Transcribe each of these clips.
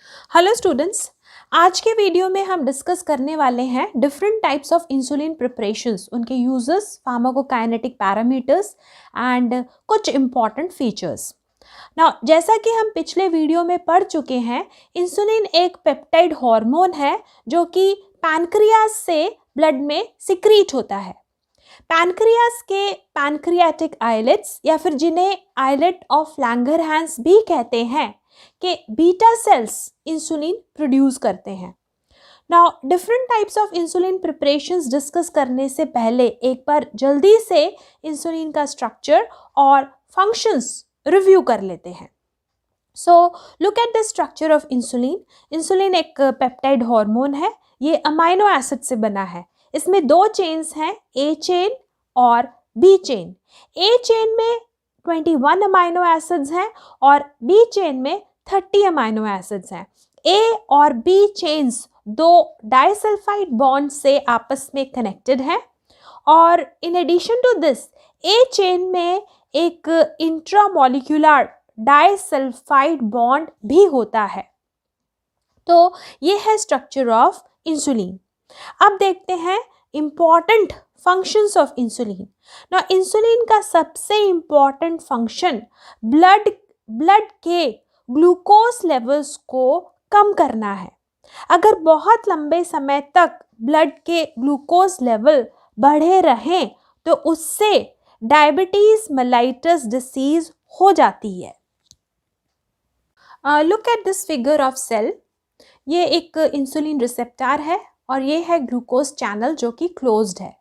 Hello students, आज के video में हम डिस्कस करने वाले हैं different types of insulin preparations, उनके यूजेस, फार्माकोकाइनेटिक पैरामीटर्स एंड कुछ इंपॉर्टेंट फीचर्स। नाउ जैसा कि हम पिछले वीडियो में पढ़ चुके हैं, इंसुलिन एक पेप्टाइड हार्मोन है जो कि पैनक्रियास से ब्लड में सिक्रीट होता है। पैनक्रियास के पैनक्रियाटिक आइलेट्स या फिर जिन्हें आइलेट ऑफ लैंगरहैंस भी कहते हैं कि बीटा सेल्स इंसुलिन प्रोड्यूस करते हैं। Now different types of insulin preparations discuss करने से पहले एक बार जल्दी से इंसुलिन का स्ट्रक्चर और फंक्शंस रिव्यू कर लेते हैं। So look at the structure of insulin. Insulin एक पेप्टाइड हार्मोन है। ये अमाइनो एसिड से बना है। इसमें दो चेन्स हैं, ए चेन और बी चेन। ए चेन में 21 अमाइनो एसिड्स हैं और बी चेन में 30 अमाइनो एसिड्स हैं। ए और बी चेन्स दो डाइसल्फाइड बॉन्ड से आपस में कनेक्टेड हैं और in addition to this A chain में एक इंट्रामोलिक्यूलर डाइसल्फाइड बॉन्ड भी होता है। तो ये है स्ट्रक्चर ऑफ इंसुलिन। अब देखते हैं इंपॉर्टेंट फंक्शंस ऑफ इंसुलिन। ना इंसुलिन का सबसे इंपॉर्टेंट फंक्शन ब्लड के ग्लूकोज लेवल्स को कम करना है। अगर बहुत लंबे समय तक ब्लड के ग्लूकोज लेवल बढ़े रहें तो उससे डायबिटीज मेलाइटस डिसीज हो जाती है। Look at this figure of cell. ये एक इंसुलिन रिसेप्टर है और ये है ग्लूकोज चैनल जो कि क्लोज्ड है।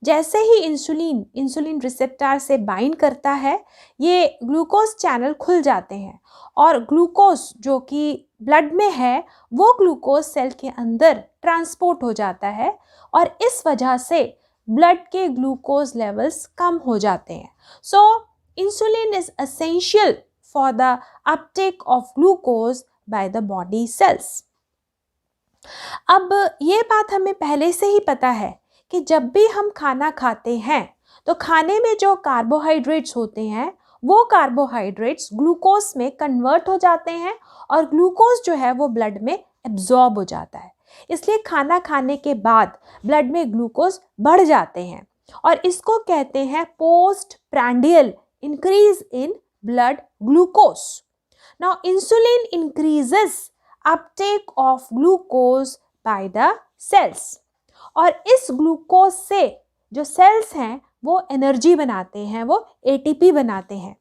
जैसे ही इंसुलिन रिसेप्टर से बाइंड करता है, ये ग्लूकोज चैनल खुल जाते हैं और ग्लूकोज जो कि ब्लड में है वो ग्लूकोज सेल के अंदर ट्रांसपोर्ट हो जाता है और इस वजह से ब्लड के ग्लूकोज लेवल्स कम हो जाते हैं। So insulin is essential for the uptake of glucose by the body cells. अब ये बात हमें पहले से ही पता है कि जब भी हम खाना खाते हैं तो खाने में जो कार्बोहाइड्रेट्स होते हैं वो कार्बोहाइड्रेट्स ग्लूकोज में कन्वर्ट हो जाते हैं और ग्लूकोज जो है वो ब्लड में एब्जॉर्ब हो जाता है। इसलिए खाना खाने के बाद ब्लड में ग्लूकोज बढ़ जाते हैं और इसको कहते हैं post prandial increase in blood glucose. Now insulin increases uptake of glucose by the cells और इस ग्लूकोज से जो सेल्स हैं वो एनर्जी बनाते हैं, वो एटीपी बनाते हैं।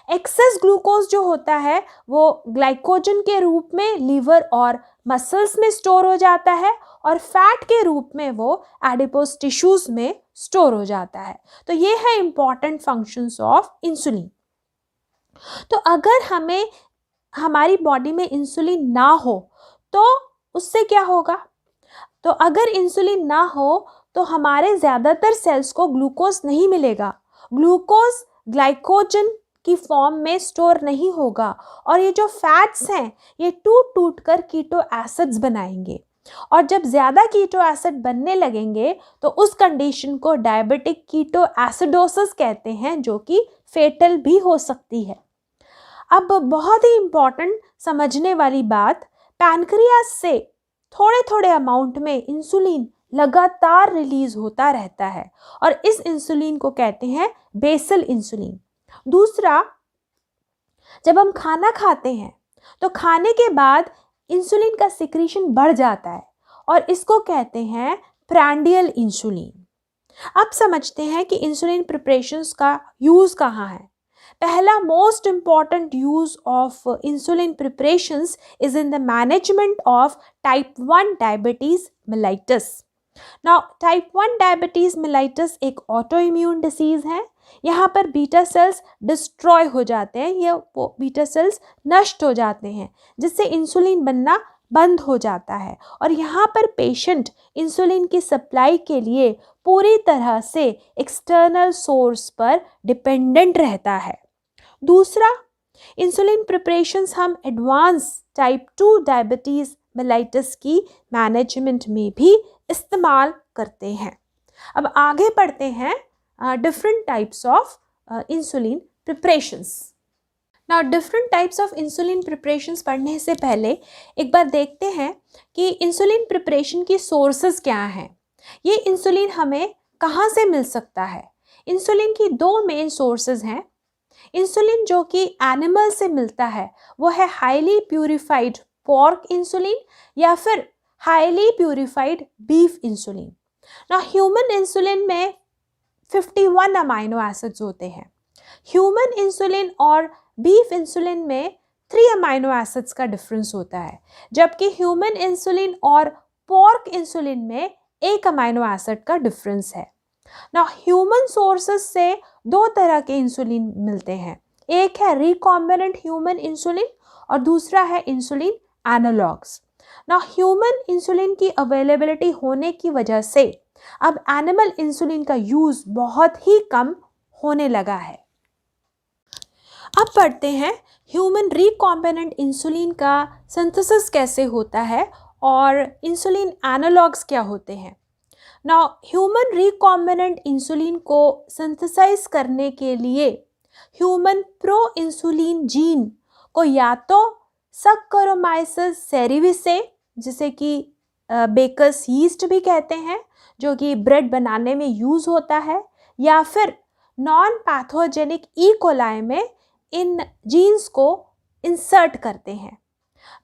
एक्सेस ग्लूकोज जो होता है वो ग्लाइकोजन के रूप में लीवर और मसल्स में स्टोर हो जाता है और फैट के रूप में वो एडिपोज टिश्यूज में स्टोर हो जाता है। तो ये है इंपॉर्टेंट फंक्शंस ऑफ इंसुलिन। तो अगर हमें हमारी बॉडी में इंसुलिन ना हो तो उससे क्या होगा? तो अगर इंसुलिन ना हो तो हमारे ज़्यादातर सेल्स को ग्लूकोज नहीं मिलेगा। ग्लूकोज ग्लाइकोजन की फॉर्म में स्टोर नहीं होगा और ये जो फैट्स हैं ये टूट कर कीटो एसिड्स बनाएंगे और जब ज़्यादा कीटो एसिड बनने लगेंगे तो उस कंडीशन को डायबिटिक कीटो एसिडोसिस कहते हैं जो कि फेटल भी हो सकती है। अब बहुत ही इम्पॉर्टेंट समझने वाली बात, पैनक्रियास से थोड़े थोड़े अमाउंट में इंसुलिन लगातार रिलीज होता रहता है और इस इंसुलिन को कहते हैं बेसल इंसुलिन। दूसरा, जब हम खाना खाते हैं तो खाने के बाद इंसुलिन का सिक्रीशन बढ़ जाता है और इसको कहते हैं प्रांडियल इंसुलिन। अब समझते हैं कि इंसुलिन प्रिपरेशंस का यूज़ कहाँ है। पहला most important use of insulin preparations is in the management of type 1 diabetes mellitus. Now type 1 diabetes mellitus एक ऑटो इम्यून डिसीज है। यहाँ पर बीटा सेल्स डिस्ट्रॉय हो जाते हैं, ये वो बीटा सेल्स नष्ट हो जाते हैं जिससे इंसुलिन बनना बंद हो जाता है और यहाँ पर पेशेंट इंसुलिन की सप्लाई के लिए पूरी तरह से एक्सटर्नल सोर्स पर डिपेंडेंट रहता है। दूसरा, इंसुलिन प्रिपरेशंस हम एडवांस टाइप 2 डायबिटीज़ मेलाइटस की मैनेजमेंट में भी इस्तेमाल करते हैं। अब आगे पढ़ते हैं different types of insulin preparations. Now different types of insulin preparations पढ़ने से पहले एक बार देखते हैं कि इंसुलिन प्रिपरेशन की सोर्सेज क्या हैं। ये इंसुलिन हमें कहाँ से मिल सकता है। इंसुलिन की दो मेन सोर्सेज हैं। इंसुलिन जो कि एनिमल से मिलता है वो है हाईली प्यूरिफाइड पोर्क इंसुलिन या फिर हाईली प्यूरिफाइड बीफ इंसुलिन। ना ह्यूमन इंसुलिन में 51 अमाइनो एसिड्स होते हैं। ह्यूमन इंसुलिन और बीफ इंसुलिन में 3 अमाइनो एसिड्स का डिफरेंस होता है, जबकि ह्यूमन इंसुलिन और पोर्क इंसुलिन में 1 अमाइनो एसिड का डिफरेंस है। ना ह्यूमन सोर्सेस से दो तरह के इंसुलिन मिलते हैं। एक है रिकॉम्बिनेंट ह्यूमन इंसुलिन और दूसरा है इंसुलिन एनालॉग्स। ना ह्यूमन इंसुलिन की अवेलेबिलिटी होने की वजह से अब एनिमल इंसुलिन का यूज बहुत ही कम होने लगा है। अब पढ़ते हैं ह्यूमन रिकॉम्बिनेंट इंसुलिन का सिंथेसिस कैसे होता है और इंसुलिन एनालॉग्स क्या होते हैं। नाउ ह्यूमन रिकॉम्बिनेंट इंसुलिन को सिंथेसाइज करने के लिए ह्यूमन प्रो इंसुलिन जीन को या तो सक्करोमाइसिस सेरेविसे, जिसे कि बेकर्स यीस्ट भी कहते हैं, जो कि ब्रेड बनाने में यूज़ होता है, या फिर नॉन पैथोजेनिक ई कोलाई में इन जीन्स को इंसर्ट करते हैं।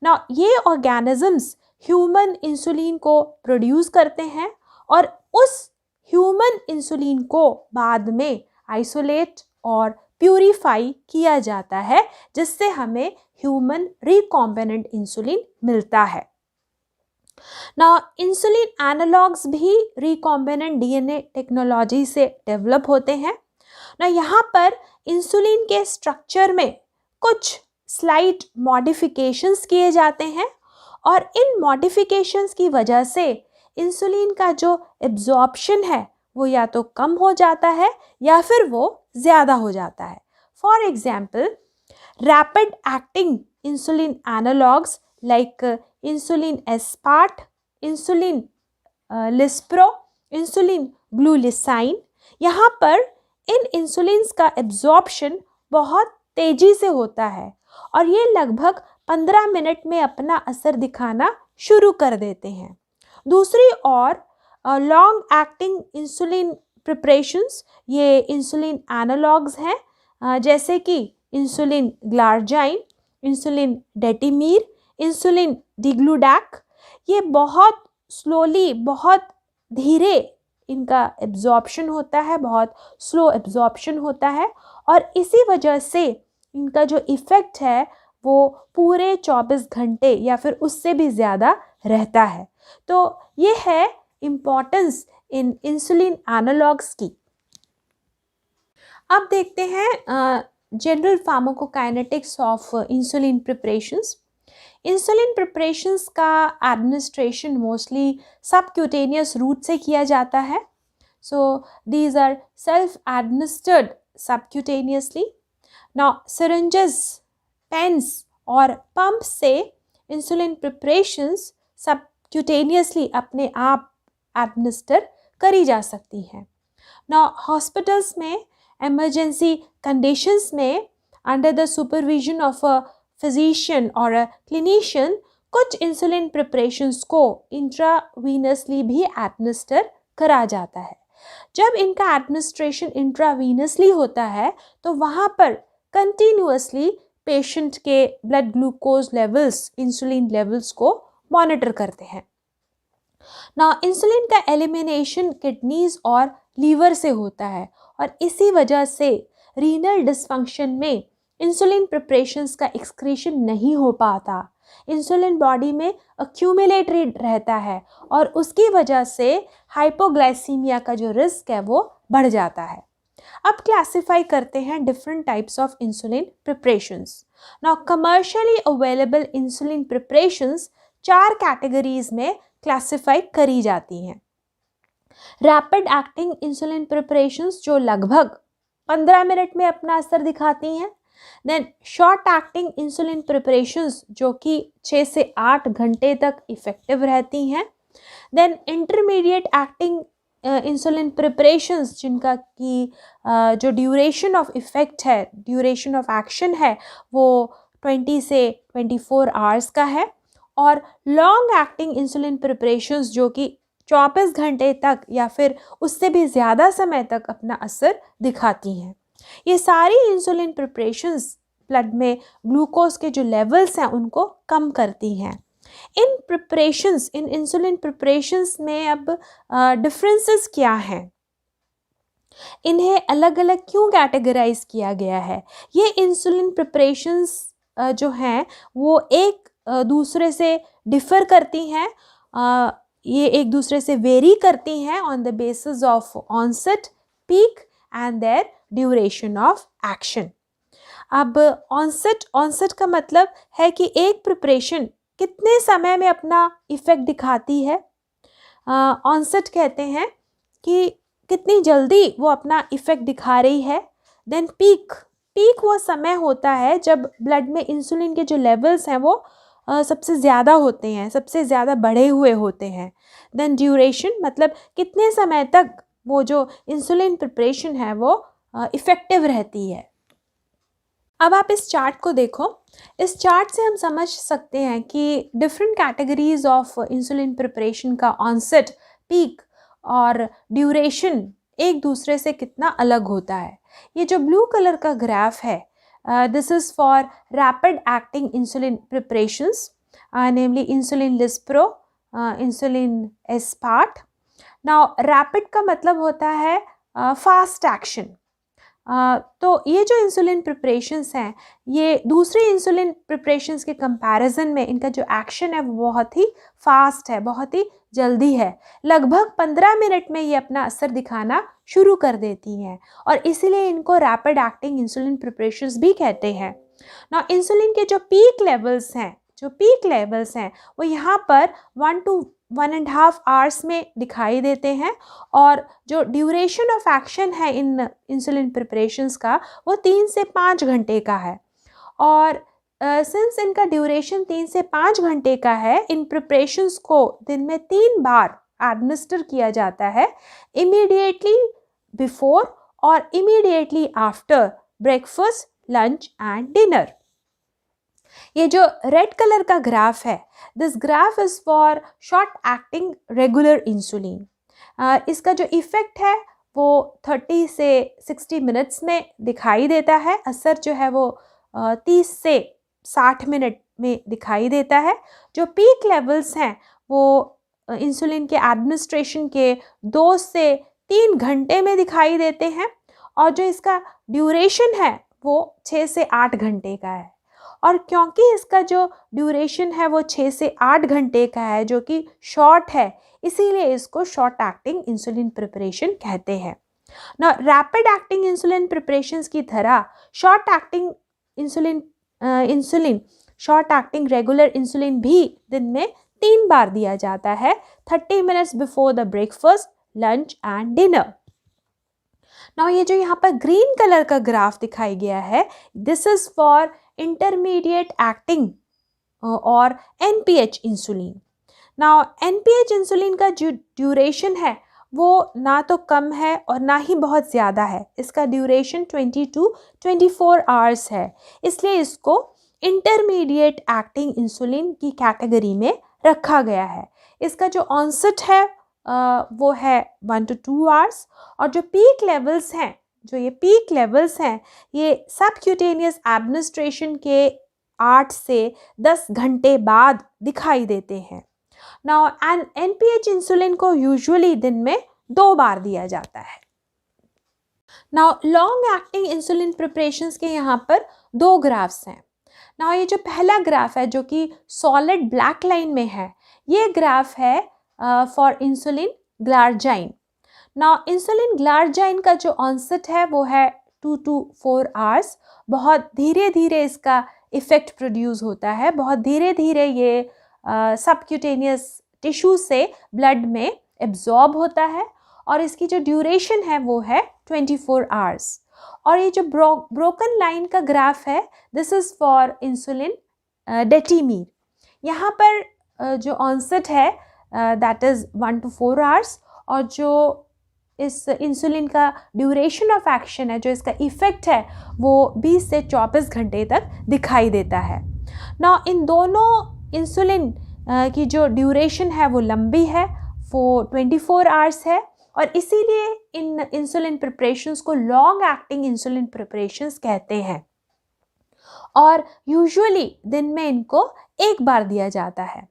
ना ये ऑर्गेनिजम्स ह्यूमन इंसुलिन को प्रोड्यूस करते हैं और उस ह्यूमन इंसुलिन को बाद में आइसोलेट और प्यूरिफाई किया जाता है, जिससे हमें ह्यूमन रिकॉम्बिनेंट इंसुलिन मिलता है। ना इंसुलिन एनालॉग्स भी रिकॉम्बिनेंट डीएनए टेक्नोलॉजी से डेवलप होते हैं। ना यहाँ पर इंसुलिन के स्ट्रक्चर में कुछ स्लाइट मॉडिफिकेशंस किए जाते हैं और इन मॉडिफिकेशंस की वजह से इंसुलिन का जो एब्जॉर्प्शन है वो या तो कम हो जाता है या फिर वो ज़्यादा हो जाता है। For example, rapid acting insulin analogues like insulin aspart, insulin lispro, insulin glulisine, यहाँ पर इन इंसुलिन्स का एब्जॉर्प्शन बहुत तेज़ी से होता है और ये लगभग 15 मिनट में अपना असर दिखाना शुरू कर देते हैं। दूसरी ओर लॉन्ग एक्टिंग इंसुलिन प्रिपरेशंस, ये इंसुलिन एनालॉग्स हैं, जैसे कि इंसुलिन ग्लार्जाइन, इंसुलिन डेटिमीर, इंसुलिन डिग्लूडैक। ये बहुत स्लोली, बहुत धीरे इनका एब्जॉर्प्शन होता है, बहुत स्लो एब्जॉर्प्शन होता है और इसी वजह से इनका जो इफ़ेक्ट है वो पूरे 24 घंटे या फिर उससे भी ज़्यादा रहता है। तो ये है इम्पॉर्टेंस इन इंसुलिन एनालॉग्स की। अब देखते हैं general pharmacokinetics of insulin preparations. Insulin preparations का एडमिनिस्ट्रेशन मोस्टली सबक्यूटेनियस रूट से किया जाता है। So these are self administered subcutaneously. Now syringes, pens और पंप से इंसुलिन प्रिपरेशंस सबक्यूटेनियसली अपने आप एडमिनिस्टर करी जा सकती हैं। नाउ हॉस्पिटल्स में इमरजेंसी कंडीशंस में under the supervision of a physician और अ क्लिनिशियन कुछ इंसुलिन प्रिपरेशंस को इंट्रावीनसली भी एडमिनिस्टर करा जाता है। जब इनका एडमिनिस्ट्रेशन इंट्रावीनसली होता है तो वहाँ पर कंटिन्यूअसली पेशेंट के blood glucose levels, insulin levels को मॉनिटर करते हैं। ना इंसुलिन का एलिमिनेशन किडनीज और लीवर से होता है और इसी वजह से रीनल डिसफंक्शन में इंसुलिन प्रिपरेशंस का एक्सक्रीशन नहीं हो पाता। इंसुलिन बॉडी में अक्यूमुलेटेड रहता है और उसकी वजह से हाइपोग्लाइसीमिया का जो रिस्क है वो बढ़ जाता है। अब क्लासिफाई करते हैं different types of insulin preparations. Now commercially available insulin preparations 4 categories में क्लासिफाई करी जाती हैं। रैपिड एक्टिंग इंसुलिन प्रिपरेशंस जो लगभग 15 मिनट में अपना असर दिखाती हैं। Then short acting insulin preparations जो कि 6 से 8 घंटे तक इफ़ेक्टिव रहती हैं। Then intermediate acting insulin preparations जिनका कि जो ड्यूरेशन ऑफ इफ़ेक्ट है, ड्यूरेशन ऑफ एक्शन है, वो 20 से 24 आवर्स का है। और लॉन्ग एक्टिंग इंसुलिन प्रिपरेशंस जो कि 24 घंटे तक या फिर उससे भी ज़्यादा समय तक अपना असर दिखाती हैं। ये सारी इंसुलिन प्रिपरेशंस ब्लड में ग्लूकोज के जो लेवल्स हैं उनको कम करती हैं। इन इंसुलिन प्रिपरेशंस में अब डिफरेंसेस क्या हैं, इन्हें अलग अलग क्यों कैटेगराइज किया गया है? ये इंसुलिन प्रिपरेशंस जो हैं वो एक दूसरे से डिफ़र करती हैं, ये एक दूसरे से वेरी करती हैं on the basis of onset, peak and their duration of action. अब ऑनसेट का मतलब है कि एक प्रिपरेशन कितने समय में अपना इफ़ेक्ट दिखाती है। ऑनसेट कहते हैं कि कितनी जल्दी वो अपना इफ़ेक्ट दिखा रही है। देन पीक वो समय होता है जब ब्लड में इंसुलिन के जो लेवल्स हैं वो सबसे ज़्यादा होते हैं, सबसे ज़्यादा बढ़े हुए होते हैं। देन ड्यूरेशन मतलब कितने समय तक वो जो इंसुलिन प्रिपरेशन है वो इफ़ेक्टिव रहती है। अब आप इस चार्ट को देखो। इस चार्ट से हम समझ सकते हैं कि different categories of insulin preparation का ऑनसेट, पीक और ड्यूरेशन एक दूसरे से कितना अलग होता है। ये जो ब्लू कलर का ग्राफ है, this is for rapid acting insulin preparations, namely insulin lispro, insulin aspart. Now rapid का मतलब होता है फास्ट एक्शन। तो ये जो इंसुलिन प्रिपरेशंस हैं ये दूसरे इंसुलिन प्रिपरेशंस के कंपैरिजन में इनका जो एक्शन है वो बहुत ही फास्ट है, बहुत ही जल्दी है। लगभग 15 मिनट में ये अपना असर दिखाना शुरू कर देती हैं और इसीलिए इनको रैपिड एक्टिंग इंसुलिन प्रिपरेशंस भी कहते हैं। ना इंसुलिन के जो पीक लेवल्स हैं वो यहाँ पर 1 to 1.5 आवर्स में दिखाई देते हैं और जो ड्यूरेशन ऑफ एक्शन है इन इंसुलिन प्रिपरेशंस का वो 3 से 5 घंटे का है। और सिंस इनका ड्यूरेशन 3 से 5 घंटे का है, इन प्रिपरेशंस को दिन में 3 बार एडमिनिस्टर किया जाता है, इमीडिएटली बिफोर और immediately after breakfast, lunch and dinner. ये जो रेड कलर का ग्राफ है, this graph is for short acting regular insulin. इसका जो इफ़ेक्ट है वो 30 से 60 मिनट्स में दिखाई देता है। असर जो है वो 30 से 60 मिनट में दिखाई देता है। जो पीक लेवल्स हैं वो इंसुलिन के एडमिनिस्ट्रेशन के 2 से 3 घंटे में दिखाई देते हैं और जो इसका ड्यूरेशन है वो 6 से 8 घंटे का है। और क्योंकि इसका जो ड्यूरेशन है वो 6 से 8 घंटे का है जो कि शॉर्ट है, इसीलिए इसको शॉर्ट एक्टिंग इंसुलिन प्रिपरेशन कहते हैं। ना रैपिड एक्टिंग इंसुलिन प्रिपरेशंस की तरह short acting short acting regular insulin भी दिन में 3 बार दिया जाता है, 30 minutes before the breakfast, lunch and dinner. Now ये जो यहाँ पर ग्रीन कलर का ग्राफ दिखाई गया है, this is for intermediate acting और NPH insulin. Now NPH insulin का जो ड्यूरेशन है वो ना तो कम है और ना ही बहुत ज़्यादा है। इसका ड्यूरेशन 20 to 24 आवर्स है, इसलिए इसको इंटरमीडिएट एक्टिंग इंसुलिन की कैटेगरी में रखा गया है। इसका जो ऑनसेट है वो है 1 to 2 आवर्स और जो पीक लेवल्स हैं ये सबक्यूटेनियस एडमिनिस्ट्रेशन के 8 से 10 घंटे बाद दिखाई देते हैं। नाउ NPH इंसुलिन को यूजुअली दिन में 2 बार दिया जाता है। Now long acting insulin preparations के यहाँ पर 2 ग्राफ्स हैं। नाउ ये जो पहला ग्राफ है जो कि सॉलिड ब्लैक लाइन में है, ये ग्राफ है फॉर इंसुलिन ग्लार्जाइन। नाउ इंसुलिन ग्लार्जाइन का जो ऑनसेट है वो है 2 to 4 आवर्स। बहुत धीरे धीरे इसका इफ़ेक्ट प्रोड्यूस होता है, बहुत धीरे धीरे ये सबक्यूटेनियस टिश्यू से ब्लड में एब्जॉर्ब होता है और इसकी जो ड्यूरेशन है वो है 24 आवर्स। और ये जो ब्रोकन लाइन का ग्राफ है, दिस इज़ फॉर इंसुलिन डेटीमीर। यहाँ पर जो ऑनसेट है दैट इज़ 1 to 4 आवर्स और जो इस इंसुलिन का ड्यूरेशन ऑफ एक्शन है, जो इसका इफ़ेक्ट है, वो 20 से 24 घंटे तक दिखाई देता है। ना इन दोनों इंसुलिन की जो ड्यूरेशन है वो लंबी है, वो 24 आवर्स है, और इसीलिए इन इंसुलिन प्रिपरेशंस को लॉन्ग एक्टिंग इंसुलिन प्रिपरेशंस कहते हैं। और यूजुअली दिन में इनको एक बार दिया जाता है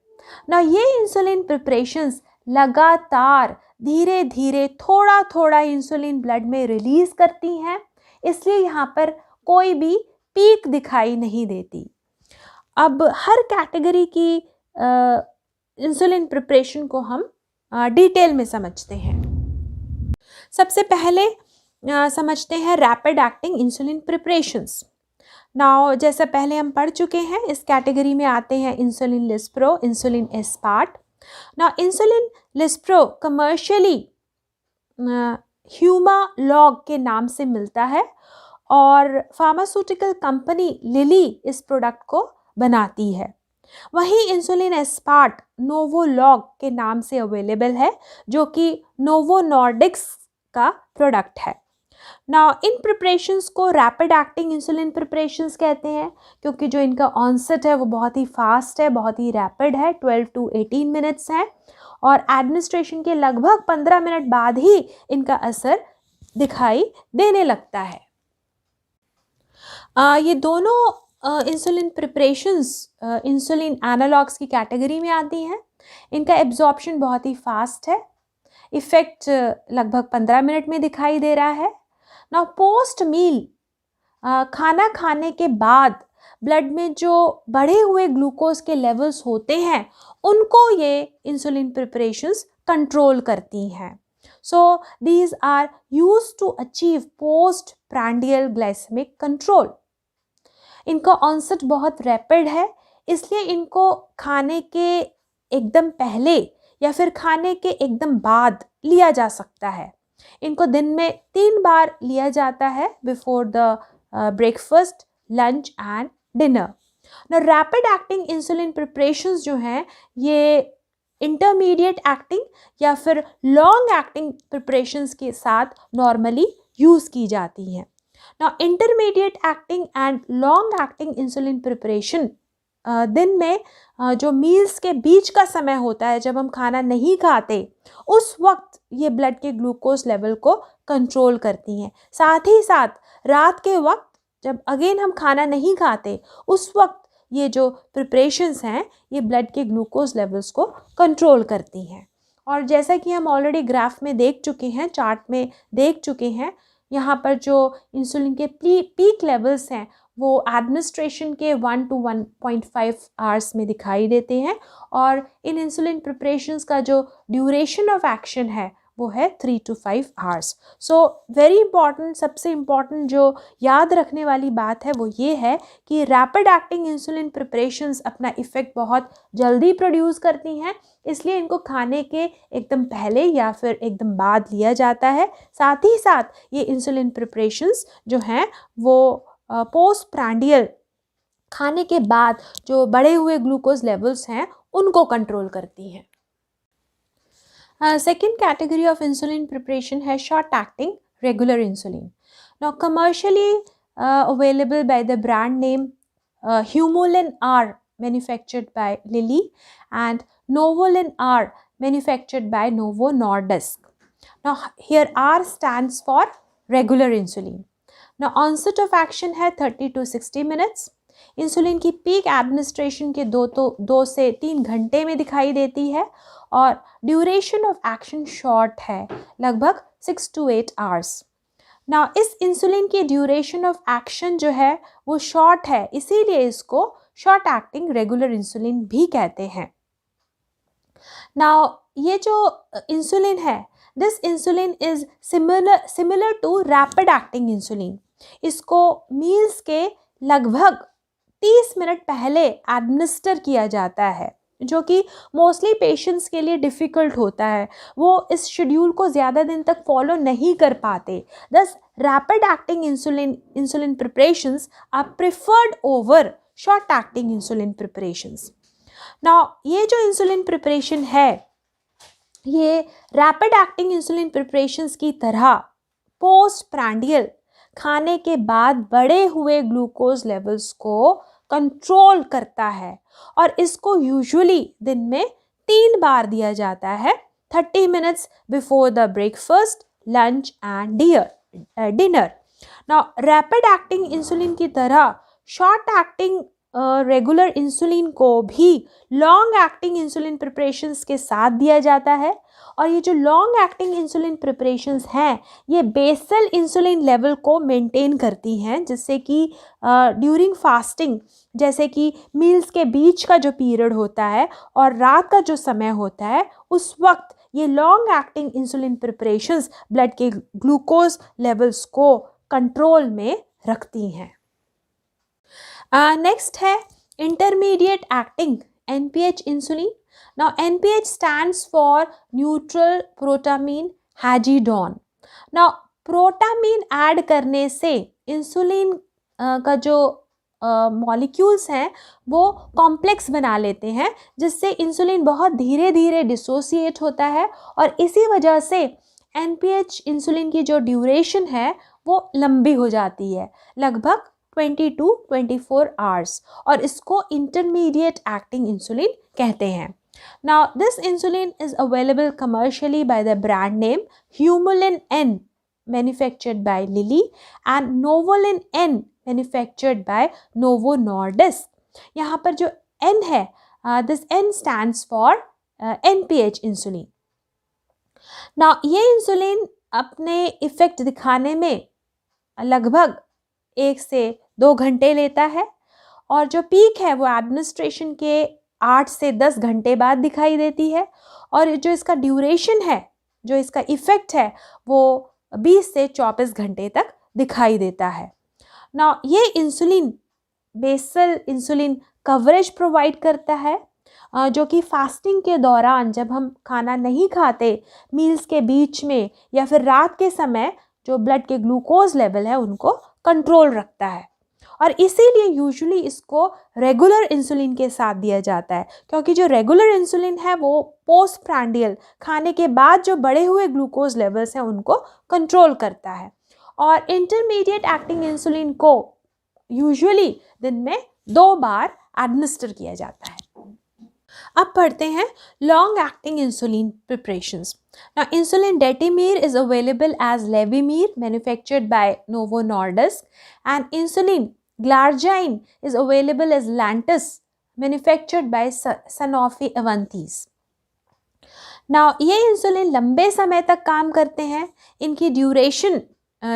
ना। ये इंसुलिन प्रिपरेशंस लगातार धीरे धीरे थोड़ा थोड़ा इंसुलिन ब्लड में रिलीज करती हैं, इसलिए यहाँ पर कोई भी पीक दिखाई नहीं देती। अब हर कैटेगरी की इंसुलिन प्रिपरेशन को हम डिटेल में समझते हैं। सबसे पहले समझते हैं rapid acting insulin preparations. Now जैसा पहले हम पढ़ चुके हैं, इस कैटेगरी में आते हैं insulin lispro, insulin aspart. Now insulin lispro commercially Humalog के नाम से मिलता है और फार्मास्यूटिकल कंपनी लिली इस प्रोडक्ट को बनाती है। वहीं इंसुलिन एस्पार्ट नोवोलॉग के नाम से अवेलेबल है, जो कि नोवो नॉर्डिक्स का प्रोडक्ट है। नाउ इन प्रिपरेशंस को रैपिड एक्टिंग इंसुलिन प्रिपरेशंस कहते हैं, क्योंकि जो इनका ऑनसेट है वो बहुत ही फास्ट है, बहुत ही रैपिड है, 12 to 18 मिनट्स है, और एडमिनिस्ट्रेशन के लगभग 15 मिनट बाद ही इनका असर दिखाई देने लगता है। ये दोनों इंसुलिन प्रिपरेशंस इंसुलिन एनालॉग्स की कैटेगरी में आती हैं। इनका एब्जॉर्प्शन बहुत ही फास्ट है, इफ़ेक्ट लगभग 15 मिनट में दिखाई दे रहा है। ना पोस्ट मील खाना खाने के बाद ब्लड में जो बढ़े हुए ग्लूकोज के लेवल्स होते हैं, उनको ये इंसुलिन प्रिपरेशंस कंट्रोल करती हैं। So these are used to achieve post prandial glycaemic control. इनका ऑनसेट बहुत रैपिड है, इसलिए इनको खाने के एकदम पहले या फिर खाने के एकदम बाद लिया जा सकता है। इनको दिन में 3 बार लिया जाता है, before the breakfast, lunch and dinner. ना रैपिड एक्टिंग इंसुलिन प्रिपरेशंस जो हैं, ये इंटरमीडिएट एक्टिंग या फिर लॉन्ग एक्टिंग प्रिपरेशंस के साथ नॉर्मली यूज़ की जाती हैं। ना intermediate acting and long acting insulin preparation दिन में जो मील्स के बीच का समय होता है, जब हम खाना नहीं खाते, उस वक्त ये ब्लड के ग्लूकोज लेवल को कंट्रोल करती हैं। साथ ही साथ रात के वक्त जब अगेन हम खाना नहीं खाते, उस वक्त ये जो प्रिपरेशंस हैं, ये ब्लड के ग्लूकोज लेवल्स को कंट्रोल करती हैं। और जैसा कि हम ऑलरेडी ग्राफ में देख चुके हैं, चार्ट में देख चुके हैं, यहाँ पर जो इंसुलिन के पीक लेवल्स हैं वो एडमिनिस्ट्रेशन के 1 to 1.5 आवर्स में दिखाई देते हैं, और इन इंसुलिन प्रिपरेशंस का जो ड्यूरेशन ऑफ एक्शन है वो है 3 to 5 hours. So very important, सबसे इम्पॉर्टेंट जो याद रखने वाली बात है वो ये है कि रैपिड एक्टिंग इंसुलिन प्रिपरेशंस अपना इफ़ेक्ट बहुत जल्दी प्रोड्यूस करती हैं, इसलिए इनको खाने के एकदम पहले या फिर एकदम बाद लिया जाता है। साथ ही साथ ये इंसुलिन प्रिपरेशंस जो हैं वो पोस्ट प्रांडियल खाने के बाद जो बढ़े हुए ग्लूकोज लेवल्स हैं उनको कंट्रोल करती हैं। Second category of insulin preparation है short acting regular insulin. Now commercially available by the brand name Humulin R manufactured by Lilly and Novolin R manufactured by Novo Nordisk. Now here R stands for regular insulin. Now onset of action है 30 to 60 minutes. Insulin की peak administration के 2 से 3 घंटे में दिखाई देती है, और ड्यूरेशन ऑफ एक्शन शॉर्ट है, लगभग 6 to 8 आवर्स। ना इस इंसुलिन की ड्यूरेशन ऑफ एक्शन जो है वो शॉर्ट है, इसीलिए इसको शॉर्ट एक्टिंग रेगुलर इंसुलिन भी कहते हैं। ना ये जो इंसुलिन है, this insulin is similar to rapid acting insulin. इसको मील्स के लगभग 30 मिनट पहले एडमिनिस्टर किया जाता है, जो कि मोस्टली पेशेंट्स के लिए डिफ़िकल्ट होता है, वो इस शेड्यूल को ज़्यादा दिन तक फॉलो नहीं कर पाते। Thus rapid acting insulin preparations are preferred over short acting insulin preparations. Now ये जो इंसुलिन प्रिपरेशन है ये रैपिड एक्टिंग इंसुलिन प्रिपरेशंस की तरह पोस्ट प्रांडियल खाने के बाद बढ़े हुए ग्लूकोज लेवल्स को कंट्रोल करता है और इसको यूजुअली दिन में 3 बार दिया जाता है, 30 minutes before the breakfast, lunch and dinner. Now rapid acting insulin की तरह शॉर्ट एक्टिंग रेगुलर इंसुलिन को भी लॉन्ग एक्टिंग इंसुलिन प्रिपरेशंस के साथ दिया जाता है और ये जो लॉन्ग एक्टिंग इंसुलिन प्रिपरेशंस हैं ये बेसल इंसुलिन लेवल को मेंटेन करती हैं, जिससे कि ड्यूरिंग फास्टिंग, जैसे कि मील्स के बीच का जो पीरियड होता है और रात का जो समय होता है उस वक्त ये long acting insulin preparations blood के ग्लूकोज लेवल्स को कंट्रोल में रखती हैं। नेक्स्ट है intermediate acting NPH insulin. Now NPH stands for neutral protamine Hagedorn. Now protamine add करने से इंसुलिन का जो मॉलिक्यूल्स हैं वो कॉम्प्लेक्स बना लेते हैं, जिससे इंसुलिन बहुत धीरे धीरे डिसोसिएट होता है और इसी वजह से NPH इंसुलिन की जो ड्यूरेशन है वो लंबी हो जाती है, लगभग 20 to 24 आवर्स, और इसको इंटरमीडिएट एक्टिंग इंसुलिन कहते हैं। Now this insulin is available commercially by the brand name Humulin N, manufactured by Lilly, and Novolin N, manufactured by Novo Nordisk। यहाँ पर जो N है, this N stands for NPH insulin। Now ये insulin अपने effect दिखाने में लगभग 1 से 2 घंटे लेता है और जो पीक है वो एडमिनिस्ट्रेशन के 8 से 10 घंटे बाद दिखाई देती है और जो इसका ड्यूरेशन है, जो इसका इफ़ेक्ट है वो 20 से 24 घंटे तक दिखाई देता है। ना ये insulin basal insulin coverage provide करता है, जो कि फास्टिंग के दौरान जब हम खाना नहीं खाते, मील्स के बीच में या फिर रात के समय जो ब्लड के ग्लूकोज लेवल है उनको कंट्रोल रखता है और इसीलिए यूजुअली इसको रेगुलर इंसुलिन के साथ दिया जाता है, क्योंकि जो रेगुलर इंसुलिन है वो पोस्ट प्रांडियल खाने के बाद जो बढ़े हुए ग्लूकोज लेवल्स हैं उनको कंट्रोल करता है और इंटरमीडिएट एक्टिंग इंसुलिन को यूजुअली दिन में 2 बार एडमिनिस्टर किया जाता है। अब पढ़ते हैं long acting insulin preparations. Now insulin detemir is available as Levemir, manufactured by Novo Nordisk, and insulin glargine is available as Lantus, manufactured by Sanofi Aventis। Now ये इंसुलिन लंबे समय तक काम करते हैं, इनकी ड्यूरेशन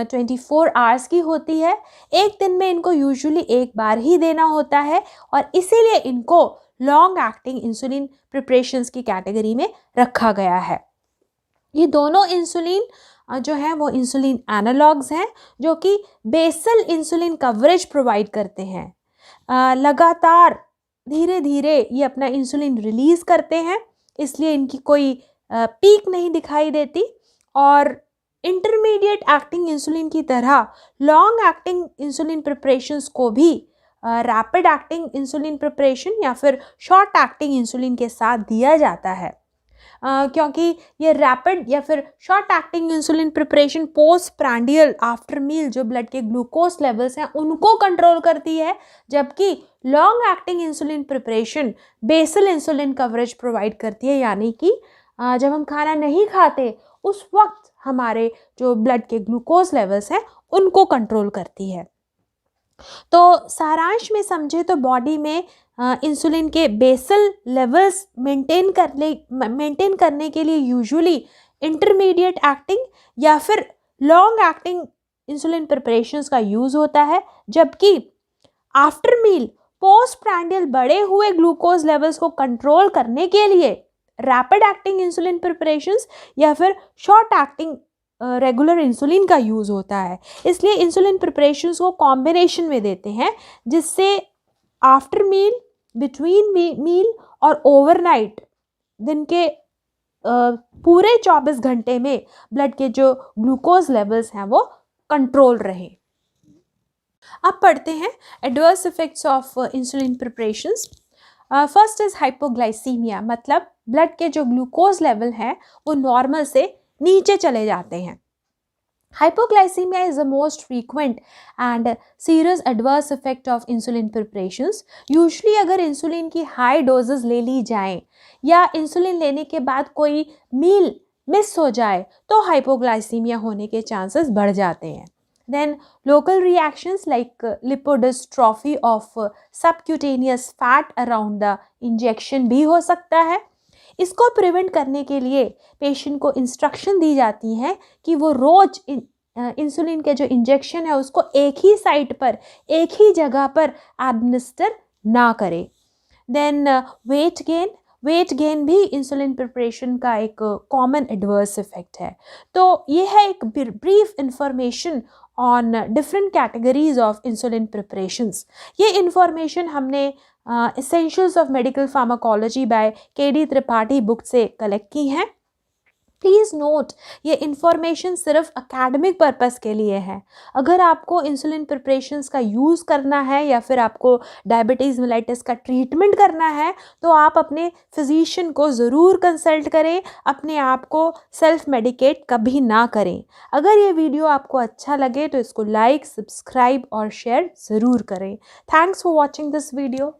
24 आवर्स की होती है, एक दिन में इनको यूजुअली 1 बार ही देना होता है और इसीलिए इनको लॉन्ग एक्टिंग इंसुलिन प्रिपरेशंस की कैटेगरी में रखा गया है। ये दोनों इंसुलिन जो है वो इंसुलिन एनालॉग्स हैं जो कि बेसल इंसुलिन कवरेज प्रोवाइड करते हैं। लगातार धीरे धीरे ये अपना इंसुलिन रिलीज़ करते हैं, इसलिए इनकी कोई पीक नहीं दिखाई देती और इंटरमीडिएट एक्टिंग इंसुलिन की तरह लॉन्ग एक्टिंग इंसुलिन प्रिपरेशंस को भी रैपिड एक्टिंग इंसुलिन प्रिपरेशन या फिर शॉर्ट एक्टिंग इंसुलिन के साथ दिया जाता है, क्योंकि ये रैपिड या फिर short acting insulin preparation post prandial after meal जो ब्लड के ग्लूकोज लेवल्स हैं उनको कंट्रोल करती है, जबकि long acting insulin preparation basal insulin coverage provide करती है, यानी कि जब हम खाना नहीं खाते उस वक्त हमारे जो ब्लड के ग्लूकोज लेवल्स हैं उनको कंट्रोल करती है। तो सारांश में समझे तो बॉडी में इंसुलिन के बेसल लेवल्स मेंटेन करने के लिए यूजुअली इंटरमीडिएट एक्टिंग या फिर लॉन्ग एक्टिंग इंसुलिन प्रिपरेशंस का यूज़ होता है, जबकि आफ्टर मील पोस्ट प्रांडियल बढ़े हुए ग्लूकोज लेवल्स को कंट्रोल करने के लिए रैपिड एक्टिंग इंसुलिन प्रिपरेशंस या फिर शॉर्ट एक्टिंग रेगुलर इंसुलिन का यूज़ होता है। इसलिए इंसुलिन प्रिपरेशंस को कॉम्बिनेशन में देते हैं, जिससे आफ्टर मील, बिटवीन मील और ओवरनाइट दिन के पूरे 24 घंटे में ब्लड के जो ग्लूकोज लेवल्स हैं वो कंट्रोल रहे। अब पढ़ते हैं adverse effects of insulin preparations. First is hypoglycaemia, मतलब ब्लड के जो ग्लूकोज लेवल हैं वो नॉर्मल से नीचे चले जाते हैं। Hypoglycemia is the most frequent and serious adverse effect of insulin preparations. Usually अगर इंसुलिन की हाई डोजेस ले ली जाएं या इंसुलिन लेने के बाद कोई मील मिस हो जाए तो हाइपोग्लाइसीमिया होने के चांसेस बढ़ जाते हैं। Then local reactions like lipodystrophy of subcutaneous fat around the injection भी हो सकता है। इसको प्रिवेंट करने के लिए पेशेंट को इंस्ट्रक्शन दी जाती हैं कि वो रोज इंसुलिन के जो इंजेक्शन है उसको एक ही साइट पर, एक ही जगह पर एडमिनिस्टर ना करें। देन वेट गेन भी इंसुलिन प्रिपरेशन का एक कॉमन एडवर्स इफेक्ट है। तो ये है एक brief information on different categories of insulin preparations. ये इंफॉर्मेशन हमने essentials of medical pharmacology by KD Tripathi book से कलेक्ट की हैं। प्लीज़ नोट, ये इन्फॉर्मेशन सिर्फ एकेडमिक पर्पस के लिए है। अगर आपको इंसुलिन प्रिपरेशंस का यूज़ करना है या फिर आपको डायबिटीज़ मेलाइटिस का ट्रीटमेंट करना है तो आप अपने फिजिशियन को ज़रूर कंसल्ट करें, अपने आप को सेल्फ मेडिकेट कभी ना करें। अगर ये वीडियो आपको अच्छा लगे तो इसको लाइक, सब्सक्राइब और शेयर ज़रूर करें। Thanks for watching this video.